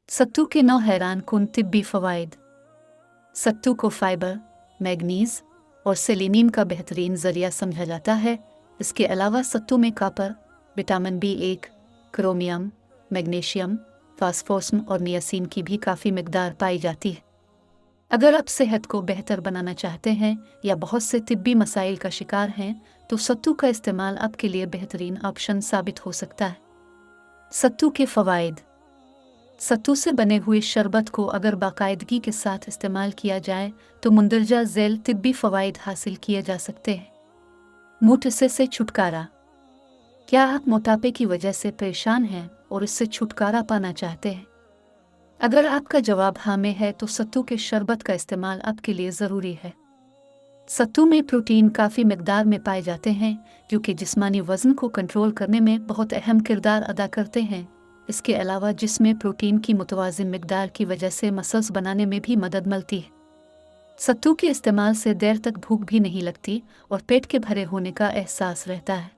सत्तू के 9 हैरान कुन तिब्बी फ़वाइद। सत्तू को फाइबर, मैग्नीज और सेलेनियम का बेहतरीन ज़रिया समझा जाता है। इसके अलावा सत्तू में copper, vitamin B1, chromium, magnesium, phosphorus और नियासिन की भी काफ़ी मिकदार पाई जाती है। अगर आप सेहत को बेहतर बनाना चाहते हैं या बहुत से तिब्बी मसाइल का शिकार हैं, तो सत्तू का इस्तेमाल आपके लिए बेहतरीन ऑप्शन साबित हो सकता है। सत्तू के फ़वाइद। सत्तू से बने हुए शरबत को अगर बाकायदगी के साथ इस्तेमाल किया जाए तो मुंदरजा झैल तिब्बी फ़वाइद हासिल किए जा सकते हैं। मोटापे से छुटकारा। क्या आप मोटापे की वजह से परेशान हैं और इससे छुटकारा पाना चाहते हैं? अगर आपका जवाब हाँ में है तो सत्तू के शरबत का इस्तेमाल आपके लिए ज़रूरी है। सत्तू में प्रोटीन काफ़ी मिकदार में पाए जाते हैं जो कि जिस्मानी वज़न को कंट्रोल करने में बहुत अहम किरदार अदा करते हैं। इसके अलावा जिसमें प्रोटीन की मुतवाज़िन मिकदार की वजह से मसल्स बनाने में भी मदद मिलती है। सत्तू के इस्तेमाल से देर तक भूख भी नहीं लगती और पेट के भरे होने का एहसास रहता है।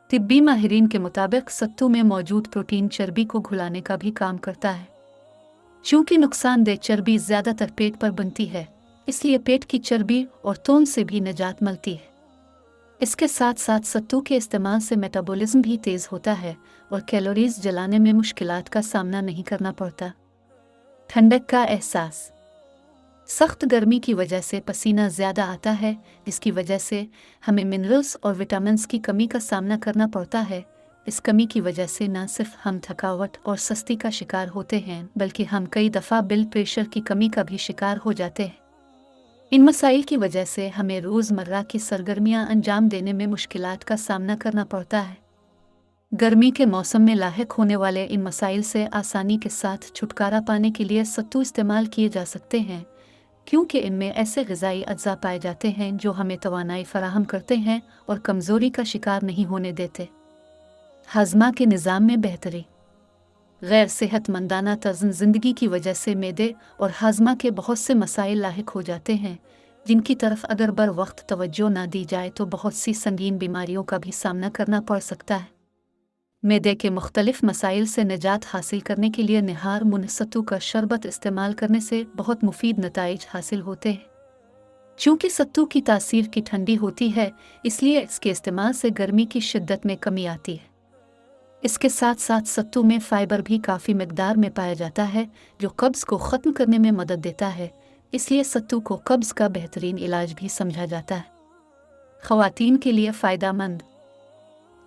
तिब्बी माहिरीन के मुताबिक सत्तू में मौजूद प्रोटीन चर्बी को घुलाने का भी काम करता है। चूँकि नुकसानदेह चर्बी ज़्यादातर पेट पर बनती है, इसलिए पेट की चर्बी और तौन से भी निजात मिलती है। इसके साथ साथ सत्तू के इस्तेमाल से मेटाबॉलिज्म भी तेज़ होता है और कैलोरीज जलाने में मुश्किलात का सामना नहीं करना पड़ता। ठंडक का एहसास। सख्त गर्मी की वजह से पसीना ज़्यादा आता है, जिसकी वजह से हमें मिनरल्स और विटामिन्स की कमी का सामना करना पड़ता है। इस कमी की वजह से न सिर्फ हम थकावट और सुस्ती का शिकार होते हैं, बल्कि हम कई दफ़ा ब्लड प्रेशर की कमी का भी शिकार हो जाते हैं। इन मसाइल की वजह से हमें रोज़मर्रा की सरगर्मियां अंजाम देने में मुश्किलात का सामना करना पड़ता है। गर्मी के मौसम में लाहिक होने वाले इन मसाइल से आसानी के साथ छुटकारा पाने के लिए सत्तू इस्तेमाल किए जा सकते हैं, क्योंकि इनमें ऐसे ग़िज़ाई अज्जा पाए जाते हैं जो हमें तवानाई फराहम करते हैं और कमज़ोरी का शिकार नहीं होने देते। हाज़मा के निज़ाम में बेहतरी। गैर सेहतमंदाना तर्ज़ ज़िंदगी की वजह से मैदे और हाज़मा के बहुत से मसाइल लाहिक हो जाते हैं, जिनकी तरफ अगर बर वक्त तवज्जो ना दी जाए तो बहुत सी संगीन बीमारियों का भी सामना करना पड़ सकता है। मैदे के मुख्तलिफ मसाइल से निजात हासिल करने के लिए निहार मुन सत्तू का शरबत इस्तेमाल करने से बहुत मुफीद नताइज हासिल होते हैं। चूँकि सत्तू की तासीर की ठंडी होती है, इसलिए इसके इस्तेमाल से गर्मी की शिद्दत में कमी आती है। इसके साथ साथ सत्तू में फ़ाइबर भी काफ़ी मिकदार में पाया जाता है, जो कब्ज़ को ख़त्म करने में मदद देता है। इसलिए सत्तू को कब्ज़ का बेहतरीन इलाज भी समझा जाता है। ख़वातीन के लिए फ़ायदेमंद।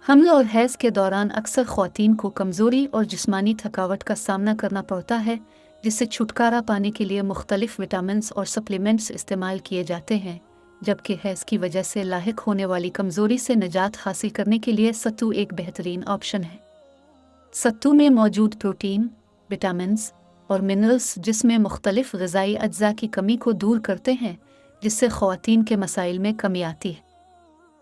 हमल और हैज़ के दौरान अक्सर ख़वातीन को कमज़ोरी और जिस्मानी थकावट का सामना करना पड़ता है, जिससे छुटकारा पाने के लिए मुख्तलिफ़ विटामिन्स और सप्लीमेंट्स इस्तेमाल किए जाते हैं। जबकि हैज़ की वजह से लाहिक होने वाली कमज़ोरी से निजात हासिल करने के लिए सत्तू एक बेहतरीन ऑप्शन है। सत्तू में मौजूद प्रोटीन, विटामिन्स और मिनरल्स जिसमें मुख्तलिफ़ ग़िज़ाई अज्जा की कमी को दूर करते हैं, जिससे ख़वातीन के मसाइल में कमी आती है।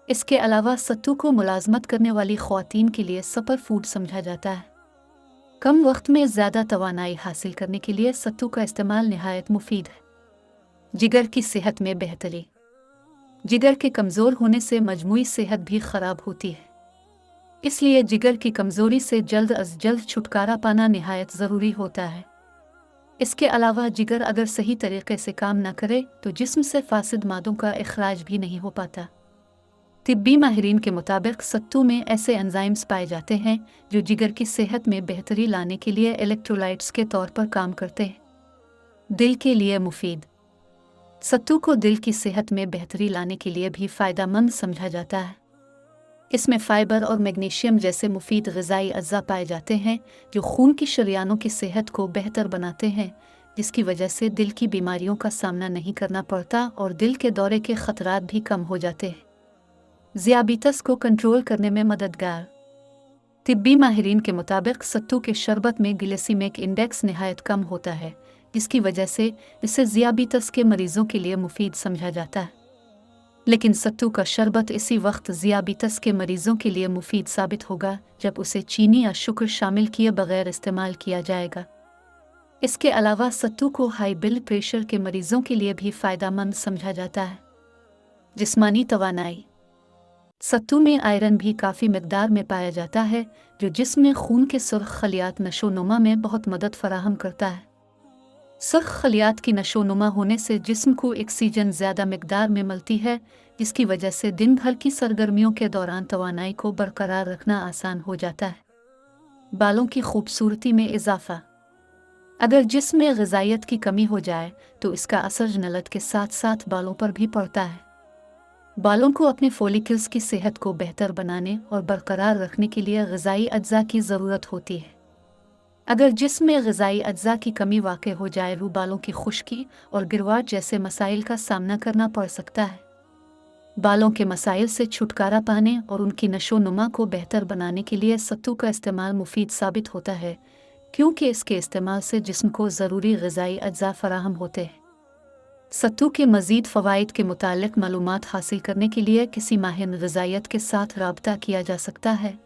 इसके अलावा सत्तू को मुलाज़मत करने वाली ख़वातीन के लिए सुपर फूड समझा जाता है। कम वक्त में ज़्यादा तवानाई हासिल करने के लिए सत्तू का इस्तेमाल निहायत मुफीद है। जिगर की सेहत में बेहतरी। जिगर के कमज़ोर होने से मजमूई सेहत भी ख़राब होती है, इसलिए जिगर की कमज़ोरी से जल्द अज जल्द छुटकारा पाना निहायत ज़रूरी होता है। इसके अलावा जिगर अगर सही तरीके से काम न करे तो जिस्म से फासिद मादों का इखराज भी नहीं हो पाता। तिब्बी माहिरीन के मुताबिक सत्तू में ऐसे एंजाइम्स पाए जाते हैं जो जिगर की सेहत में बेहतरी लाने के लिए इलेक्ट्रोलाइट्स के तौर पर काम करते हैं। दिल के लिए मुफीद। सत्तू को दिल की सेहत में बेहतरी लाने के लिए भी फ़ायदेमंद समझा जाता है। इसमें फ़ाइबर और मैग्नीशियम जैसे मुफीद ग़िज़ाई अज्जा पाए जाते हैं जो खून की शरियानों की सेहत को बेहतर बनाते हैं, जिसकी वजह से दिल की बीमारियों का सामना नहीं करना पड़ता और दिल के दौरे के ख़तरात भी कम हो जाते हैं। ज़ियाबितस को कंट्रोल करने में मददगार। तिब्बी माहिरीन के मुताबिक सत्तू के शरबत में ग्लिसेमिक इंडेक्स निहायत कम होता है, जिसकी वजह से इसे ज़ियाबितस के मरीज़ों के लिए मुफीद समझा जाता है। लेकिन सत्तू का शरबत इसी वक्त ज़ियाबितस के मरीज़ों के लिए मुफीद साबित होगा जब उसे चीनी या शुगर शामिल किए बगैर इस्तेमाल किया जाएगा। इसके अलावा सत्तू को हाई ब्लड प्रेशर के मरीज़ों के लिए भी फ़ायदेमंद समझा जाता है। जिस्मानी तवानाई। सत्तू में आयरन भी काफ़ी मिकदार में पाया जाता है, जो जिस्म में खून के सुर्ख खलियात नशोनुमा में बहुत मदद फराहम करता है। सुर्ख खलियात की नशोनुमा होने से जिस्म को ऑक्सीजन ज़्यादा मिकदार में मिलती है, जिसकी वजह से दिन भर की सरगर्मियों के दौरान तवानाई को बरकरार रखना आसान हो जाता है। बालों की खूबसूरती में इजाफा। अगर जिस्म में ग़िज़ाइयत की कमी हो जाए तो इसका असर जन्नत के साथ साथ बालों पर भी पड़ता है। बालों को अपने फॉलिकल्स की सेहत को बेहतर बनाने और बरकरार रखने के लिए ग़िज़ाई अज्जा की ज़रूरत होती है। अगर जिस्म में ग़िज़ाई अज्जा की कमी वाक़ हो जाए तो बालों की खुश्की और गिरवाट जैसे मसाइल का सामना करना पड़ सकता है। बालों के मसाइल से छुटकारा पाने और उनकी नशोनुमा को बेहतर बनाने के लिए सत्तू का इस्तेमाल मुफीद साबित होता है, क्योंकि इसके इस्तेमाल से जिस्म को ज़रूरी ग़िज़ाई अज्जा फ़राहम होते हैं। सत्तू के मज़ीद फ़वाइद के मुताल्लिक़ मालूमात हासिल करने के लिए किसी माहिर ग़िज़ाइयत के साथ राब्ता किया जा सकता है।